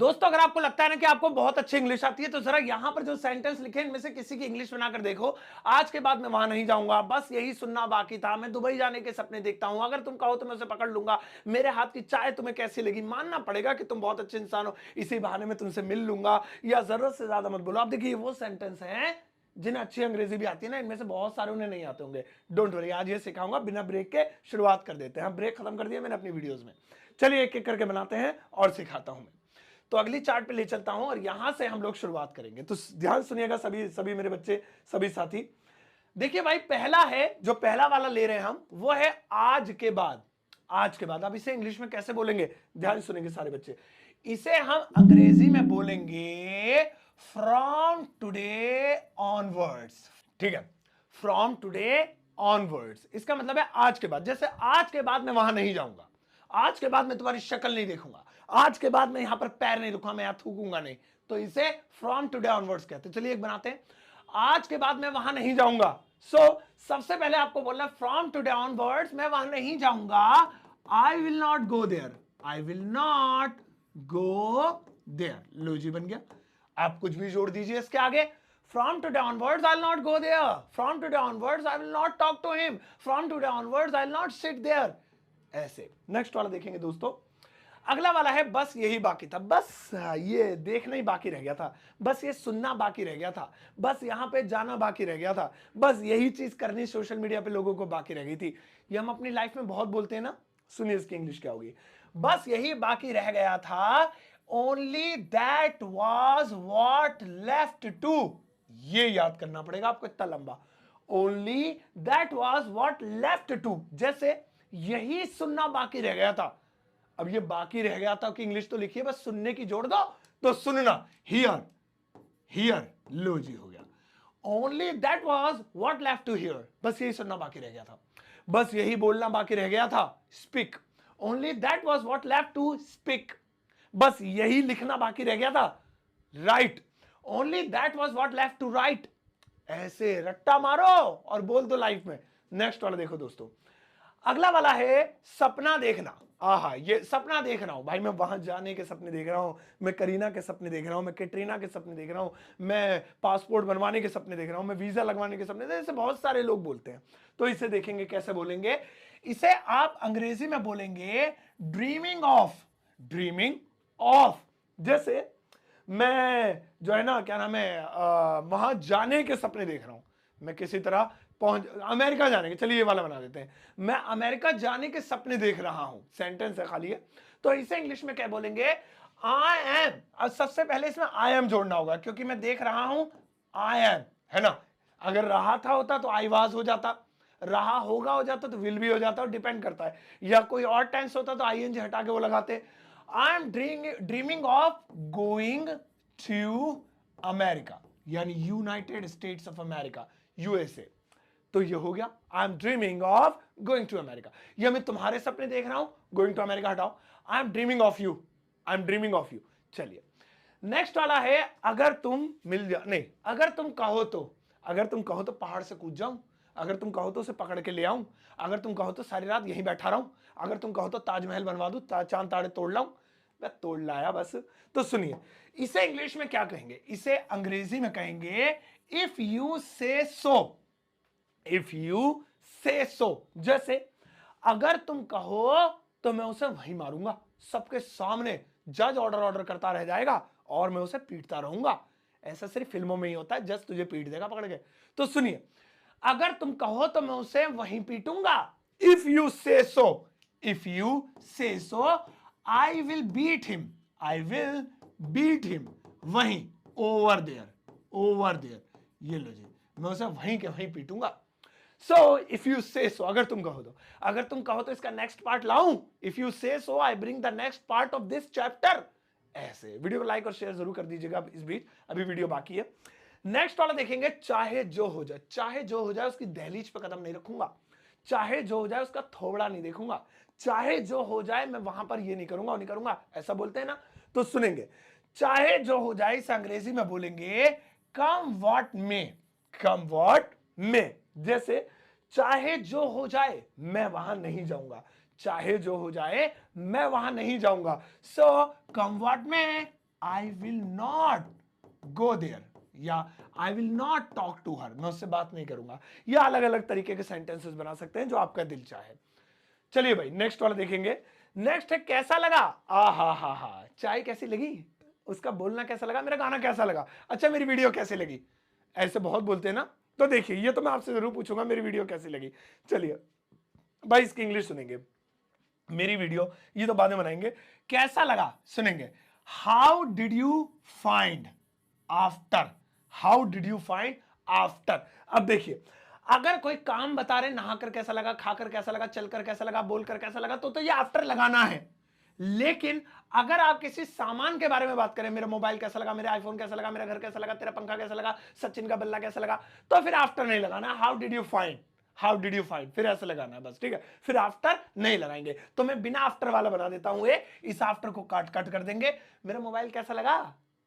दोस्तों अगर आपको लगता है ना कि आपको बहुत अच्छी इंग्लिश आती है तो जरा यहां पर जो सेंटेंस लिखे हैं इनमें से किसी की इंग्लिश बनाकर देखो। आज के बाद मैं वहां नहीं जाऊंगा, बस यही सुनना बाकी था, मैं दुबई जाने के सपने देखता हूं, अगर तुम कहो तो मैं उसे पकड़ लूंगा, मेरे हाथ की चाय तुम्हें कैसी लगी, मानना पड़ेगा कि तुम बहुत अच्छे इंसान हो, इसी बहाने में तुमसे मिल लूंगा, या जरूरत से ज्यादा मत बोलो। आप देखिए वो सेंटेंस है जिन्हें अच्छी अंग्रेजी भी आती है ना, इनमें से बहुत सारे उन्हें नहीं आते होंगे। डोंट वरी, आज ये सिखाऊंगा। बिना ब्रेक के शुरुआत कर देते हैं। ब्रेक खत्म कर दिया मैंने अपनी वीडियोस में। चलिए एक एक करके बनाते हैं और सिखाता हूं मैं। तो अगली चार्ट पे ले चलता हूं और यहां से हम लोग शुरुआत करेंगे। तो ध्यान सुनिएगा सभी सभी मेरे बच्चे, सभी साथी। देखिए भाई, पहला है जो पहला वाला ले रहे हैं हम, वो है आज के बाद। आज के बाद अब इसे इंग्लिश में कैसे बोलेंगे, ध्यान सुनेंगे सारे बच्चे। इसे हम अंग्रेजी में बोलेंगे फ्रॉम टुडे ऑनवर्ड्स। ठीक है, फ्रॉम टुडे ऑनवर्ड्स, इसका मतलब है आज के बाद। जैसे आज के बाद मैं वहां नहीं जाऊंगा, आज के बाद मैं तुम्हारी शक्ल नहीं देखूंगा, आज के बाद मैं यहां पर पैर नहीं रुकूंगा, मैं यहां थूकूंगा नहीं, तो इसे फ्रॉम टुडे ऑनवर्ड्स कहते हैं। चलिए एक बनाते हैं। आज के बाद मैं वहां नहीं जाऊंगा। सबसे पहले आपको बोलना फ्रॉम टुडे ऑनवर्ड्स मैं वहां नहीं जाऊंगा। I will not go there, I will not go there. लो जी, बन गया। आप कुछ भी जोड़ दीजिए इसके आगे। From today onwards, I'll not go there. From today onwards, I will not talk to him. From today onwards, I'll not sit there. ऐसे। नेक्स्ट वाला देखेंगे दोस्तों। अगला वाला है बस यही बाकी था। बस ये देखना ही बाकी रह गया था, बस ये सुनना बाकी रह गया था, बस यहां पे जाना बाकी रह गया था, बस यही चीज करनी सोशल मीडिया पे लोगों को बाकी रह गई थी। ये हम अपनी लाइफ में बहुत बोलते हैं ना। सुनिए इसकी इंग्लिश क्या होगी। बस यही बाकी रह गया था। Only that was what left to. ये याद करना पड़ेगा आपको, इतना लंबा। Only that was what left to, जैसे यही सुनना बाकी रह गया था। अब ये बाकी रह गया था कि इंग्लिश तो लिखिए, बस सुनने की जोड़ दो तो सुनना। हियर, हियर, लो जी हो गया। Only that was what left to here, बस यही सुनना बाकी रह गया था, बस यही बोलना बाकी रह गया था। Speak, only that was what left to speak, बस यही लिखना बाकी रह गया था। Write, only that was what left to write. ऐसे रट्टा मारो और बोल दो लाइफ में। नेक्स्ट वाला देखो दोस्तों। अगला वाला है सपना देखना। आहा, ये सपना देख रहा हूं भाई, मैं वहां जाने के सपने देख रहा हूं, मैं करीना के सपने देख रहा हूं, मैं कैटरीना के सपने देख रहा हूं, मैं पासपोर्ट बनवाने के सपने देख रहा हूं, मैं वीजा लगवाने के सपने, ऐसे बहुत सारे लोग बोलते हैं। तो इसे देखेंगे कैसे बोलेंगे। इसे आप अंग्रेजी में बोलेंगे ड्रीमिंग ऑफ। ड्रीमिंग ऑफ, जैसे मैं जो है ना, क्या नाम है, वहां जाने के सपने देख रहा हूं, मैं किसी तरह पहुंच अमेरिका जाने के। चलिए ये वाला बना देते हैं, मैं अमेरिका जाने के सपने देख रहा हूं। सेंटेंस है खाली है, तो इसे इंग्लिश में क्या बोलेंगे। I am. अब सबसे पहले इसमें आई एम जोड़ना होगा, क्योंकि मैं देख रहा हूं आई एम, है ना। अगर रहा था होता तो आई वाज हो जाता, रहा होगा हो जाता तो विल भी हो जाता, और डिपेंड करता है। या कोई और टेंस होता तो आईएनजी हटा के वो लगाते। I am dreaming of going to America, यानी United States of America, USA. तो ये हो गया, I am dreaming of going to America. या मैं तुम्हारे सपने देख रहा हूं, गोइंग टू अमेरिका हटाओ, आई am dreaming of you, I am dreaming of you. चलिए नेक्स्ट वाला है अगर तुम मिल जा, नहीं, अगर तुम कहो तो, अगर तुम कहो तो पहाड़ से कूद जाऊं, अगर तुम कहो तो उसे पकड़ के ले आऊं, अगर तुम कहो तो सारी रात यहीं बैठा रहूं, अगर तुम कहो तो ताजमहल बनवा दूं, चांद तारे तोड़ लाऊं। मैं तोड़ लाया बस। तो सुनिए, इसे इंग्लिश में क्या कहेंगे, इसे अंग्रेजी में कहेंगे if you say so. If you say सो, जैसे अगर तुम कहो तो मैं उसे वहीं मारूंगा, सबके सामने जज ऑर्डर करता रह जाएगा और मैं उसे पीटता रहूंगा। ऐसा सिर्फ फिल्मों में ही होता है, जज तुझे पीट देगा पकड़ के। तो सुनिए, अगर तुम कहो तो मैं उसे वहीं पीटूंगा। If you say so, if you say so, I will beat him, I will beat him, वहीं, ओवर देयर, ओवर देयर। ये लो जी, मैं उसे वहीं के वहीं पीटूंगा। सो इफ यू से सो, अगर तुम कहो तो, अगर तुम कहो तो इसका नेक्स्ट पार्ट लाऊं। If you say so I bring the next part of this chapter. ऐसे वीडियो को लाइक और शेयर जरूर कर दीजिएगा इस बीच, अभी वीडियो बाकी है। नेक्स्ट वाला देखेंगे, चाहे जो हो जाए। चाहे जो हो जाए उसकी दहलीज पे कदम नहीं रखूंगा, चाहे जो हो जाए उसका थोबड़ा नहीं देखूंगा, चाहे जो हो जाए मैं वहां पर ये नहीं करूंगा, वो नहीं करूंगा, ऐसा बोलते हैं ना। तो सुनेंगे, चाहे जो हो जाए इसे अंग्रेजी में बोलेंगे कम व्हाट मे। कम व्हाट मे, जैसे चाहे जो हो जाए मैं वहां नहीं जाऊंगा, चाहे जो हो जाए मैं वहां नहीं जाऊंगा। So come what may, I will not go there, या I will not talk to her, मैं उससे बात नहीं करूंगा। या अलग अलग तरीके के सेंटेंसेस बना सकते हैं जो आपका दिल चाहे। चलिए भाई नेक्स्ट वाला देखेंगे। नेक्स्ट है कैसा लगा। आ हा, चाय कैसी लगी, उसका बोलना कैसा लगा, मेरा गाना कैसा लगा, अच्छा मेरी वीडियो कैसी लगी, ऐसे बहुत बोलते हैं ना। तो देखिए ये तो मैं आपसे जरूर पूछूंगा मेरी वीडियो कैसी लगी। चलिए भाई इसकी इंग्लिश सुनेंगे, मेरी वीडियो ये तो बाद में बनाएंगे। कैसा लगा सुनेंगे, how did you find after, how did you find after. अब देखिए अगर कोई काम बता रहे, नहाकर कैसा लगा, खाकर कैसा लगा, चलकर कैसा लगा, बोलकर कैसा लगा, तो ये आफ्टर लगाना है। लेकिन अगर आप किसी सामान के बारे में बात करें, मेरा मोबाइल कैसा लगा, मेरा आईफोन कैसा लगा, मेरा घर कैसा लगा, तेरा पंखा कैसा लगा, सचिन का बल्ला कैसा लगा, तो फिर आफ्टर नहीं लगाना, how did you find, how did you find, फिर ऐसे लगाना है बस, ठीक है। फिर आफ्टर नहीं लगाएंगे। तो मैं बिना आफ्टर वाला बना देता हूं, इस आफ्टर को काट काट कर देंगे। मेरा मोबाइल कैसा लगा,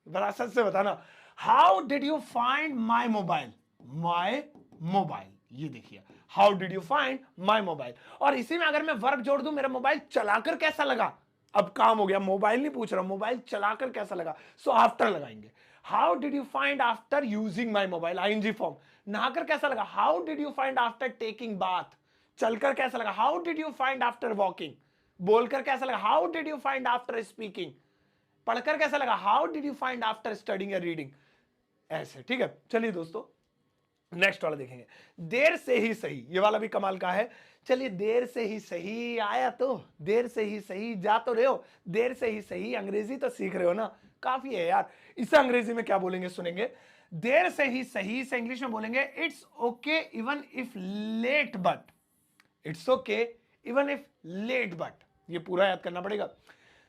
बड़ा सच से बताना, how did you find my mobile, my mobile, ये देखिए how did you find my mobile. और इसी में अगर मैं वर्ब जोड़ दूं, मेरा मोबाइल चलाकर कैसा लगा, अब काम हो गया, मोबाइल नहीं पूछ रहा, मोबाइल चलाकर कैसा लगा, सो आफ्टर लगाएंगे। How did you find after using my mobile, ING form. नहाकर कैसा लगा, how did you find after taking bath. चलकर कैसा लगा, how did you find after walking. बोलकर कैसा लगा, how did you find after speaking. पढ़कर कैसा लगा, how did you find after studying या रीडिंग। ऐसे, ठीक है। चलिए दोस्तों नेक्स्ट वाला देखेंगे, देर से ही सही, ये वाला भी कमाल का है। चलिए देर से ही सही आया, तो देर से ही सही जा तो रहे हो, देर से ही सही, अंग्रेजी तो सीख रहे हो ना, काफी है यार। इसे अंग्रेजी में क्या बोलेंगे सुनेंगे, देर से ही सही से इंग्लिश में बोलेंगे it's okay even if late but, it's okay even if late but, ये पूरा याद करना पड़ेगा।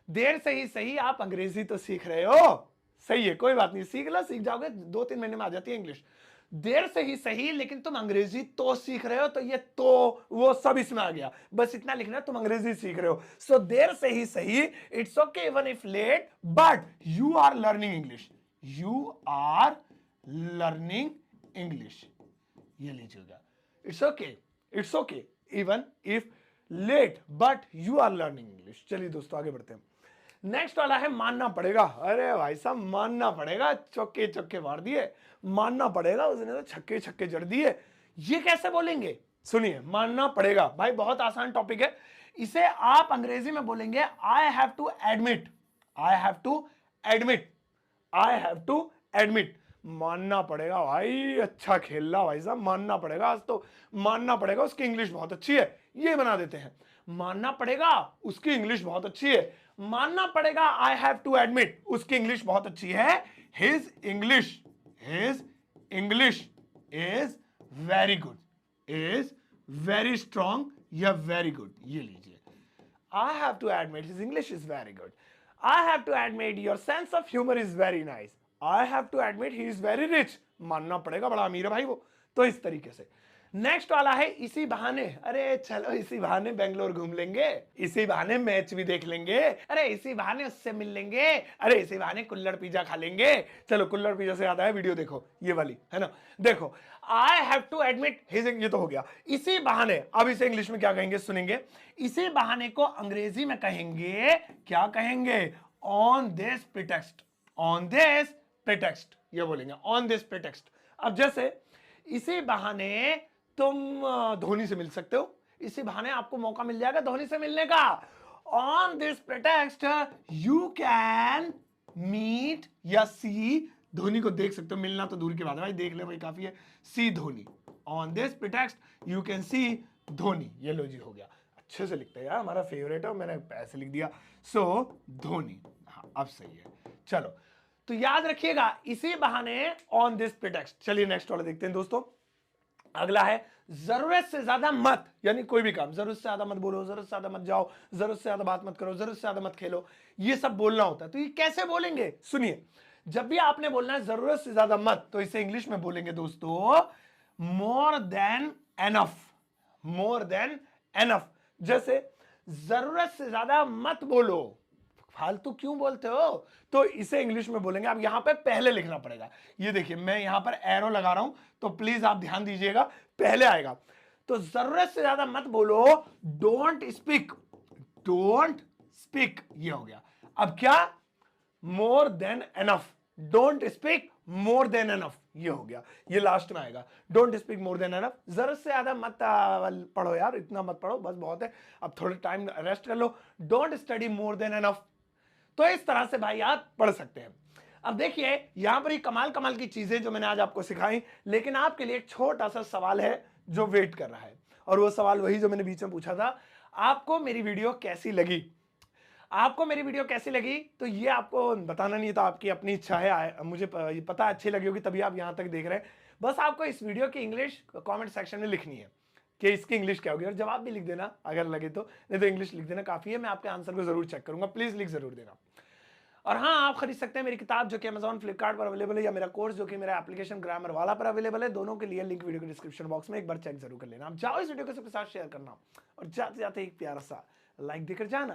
देर से ही सही, आप अंग्रेजी तो सीख रहे हो, सही है, कोई बात नहीं, सीख लो, सीख जाओगे, 2-3 महीने में आ जाती है इंग्लिश। देर से ही सही, लेकिन तुम अंग्रेजी तो सीख रहे हो, तो ये तो वो सब इसमें आ गया, बस इतना लिखना तुम अंग्रेजी सीख रहे हो। सो देर से ही सही, it's okay even if late but you are learning English, you are learning English, ये लीजिएगा, it's okay even if late but you are learning English. चलिए दोस्तों आगे बढ़ते हैं। नेक्स्ट वाला है मानना पड़ेगा। अरे भाई साहब मानना पड़ेगा, चौके चौके मार दिए, मानना पड़ेगा, उसने तो छक्के छक्के जड़ दिए। ये कैसे बोलेंगे सुनिए, मानना पड़ेगा भाई बहुत आसान टॉपिक है। इसे आप अंग्रेजी में बोलेंगे I have to admit, I have to admit, I have to admit. मानना पड़ेगा भाई, अच्छा खेल रहा भाई साहब, मानना पड़ेगा, आज तो मानना पड़ेगा उसकी इंग्लिश बहुत अच्छी है, ये बना देते हैं। मानना पड़ेगा उसकी इंग्लिश बहुत अच्छी है, मानना पड़ेगा आई हैव टू एडमिट उसकी इंग्लिश बहुत अच्छी है, his English is very good, is very strong या वेरी गुड, ये लीजिए। I have to admit his English is very good, I have to admit your sense of humour is very nice, I have to admit he is very rich, मानना पड़ेगा बड़ा अमीर है भाई वो। तो इस तरीके से। नेक्स्ट वाला है इसी बहाने, अरे चलो इसी बहाने बेंगलोर घूम लेंगे, इसी बहाने मैच भी देख लेंगे, अरे इसी बहाने उससे मिल लेंगे, अरे इसी बहाने कुल्हड़ पिज्जा खा लेंगे। चलो कुल्हड़ पिज्जा से याद आया, वीडियो देखो ये वाली है ना, देखो I have to admit his, ये तो हो गया इसी बहाने। अब इसे इंग्लिश में क्या कहेंगे सुनेंगे, इसी बहाने को अंग्रेजी में कहेंगे, क्या कहेंगे, on this pretext, on this pretext, ये बोलेंगे ऑन दिस प्रिटेक्स्ट। अब जैसे इसी बहाने तुम धोनी से मिल सकते हो, इसी बहाने आपको मौका मिल जाएगा धोनी से मिलने का, on this pretext you can meet या सी धोनी को देख सकते हो, मिलना तो दूर की बात है भाई, देख ले भाई काफी है, see Dhoni, on this pretext you can see Dhoni, ये लो जी हो गया, अच्छे से लिखते हैं यार, हमारा फेवरेट है, मैंने पैसे लिख दिया, सो धोनी, हाँ अब सही है। चलो तो याद रखिएगा इसी बहाने ऑन दिस प्रिटेक्स्ट। चलिए नेक्स्ट वाला देखते हैं दोस्तों, अगला है जरूरत से ज्यादा मत, यानी कोई भी काम जरूरत से ज्यादा मत बोलो, जरूरत से ज्यादा मत जाओ, जरूरत से ज्यादा बात मत करो, जरूरत से ज्यादा मत खेलो, ये सब बोलना होता है। तो ये कैसे बोलेंगे सुनिए, जब भी आपने बोलना है जरूरत से ज्यादा मत, तो इसे इंग्लिश में बोलेंगे दोस्तों मोर देन एनफ, मोर देन एनफ। जैसे जरूरत से ज्यादा मत बोलो, फालतू क्यों बोलते हो, तो इसे इंग्लिश में बोलेंगे, अब यहां पे पहले लिखना पड़ेगा, ये देखिए मैं यहां पर एरो लगा रहा हूं, तो प्लीज आप ध्यान दीजिएगा, पहले आएगा। तो जरूरत से ज्यादा मत बोलो, डोंट स्पीक, डोंट स्पीक, ये हो गया। अब क्या, मोर than enough, don't speak more than enough, ये हो गया, ये लास्ट में आएगा। Don't speak more than enough, जरूरत से ज्यादा मत पढ़ो यार, इतना मत पढ़ो, बस बहुत है, अब थोड़े टाइम रेस्ट कर लो। Don't study more than enough. तो इस तरह से भाई आप पढ़ सकते हैं। अब देखिए यहां पर ये कमाल कमाल की चीजें जो मैंने आज आपको सिखाई, लेकिन आपके लिए एक छोटा सा सवाल है जो वेट कर रहा है, और वो सवाल वही जो मैंने बीच में पूछा था, आपको मेरी वीडियो कैसी लगी? आपको मेरी वीडियो कैसी लगी तो ये आपको बताना नहीं, तो आपकी अपनी इच्छा है, मुझे पता अच्छी लगी होगी तभी आप यहां तक देख रहे हैं। बस आपको इस वीडियो की इंग्लिश कमेंट सेक्शन में लिखनी है कि इसकी इंग्लिश क्या होगी, और जवाब भी लिख देना अगर लगे तो, नहीं तो इंग्लिश लिख देना काफी है, मैं आपके आंसर को जरूर चेक करूंगा, प्लीज लिख जरूर देना। और हाँ, आप खरीद सकते हैं मेरी किताब जो कि अमेजॉन फ्लिपकार्ट पर अवेलेबल है, या मेरा कोर्स जो कि मेरा एप्लीकेशन ग्रामर वाला पर अवेलेबल है। दोनों के लिए लिंक वीडियो के डिस्क्रिप्शन बॉक्स में, एक बार चेक जरूर कर लेना। आप जाओ इस वीडियो को सबके साथ शेयर करना, और जाते जाते एक प्यारा सा लाइक देकर जाना।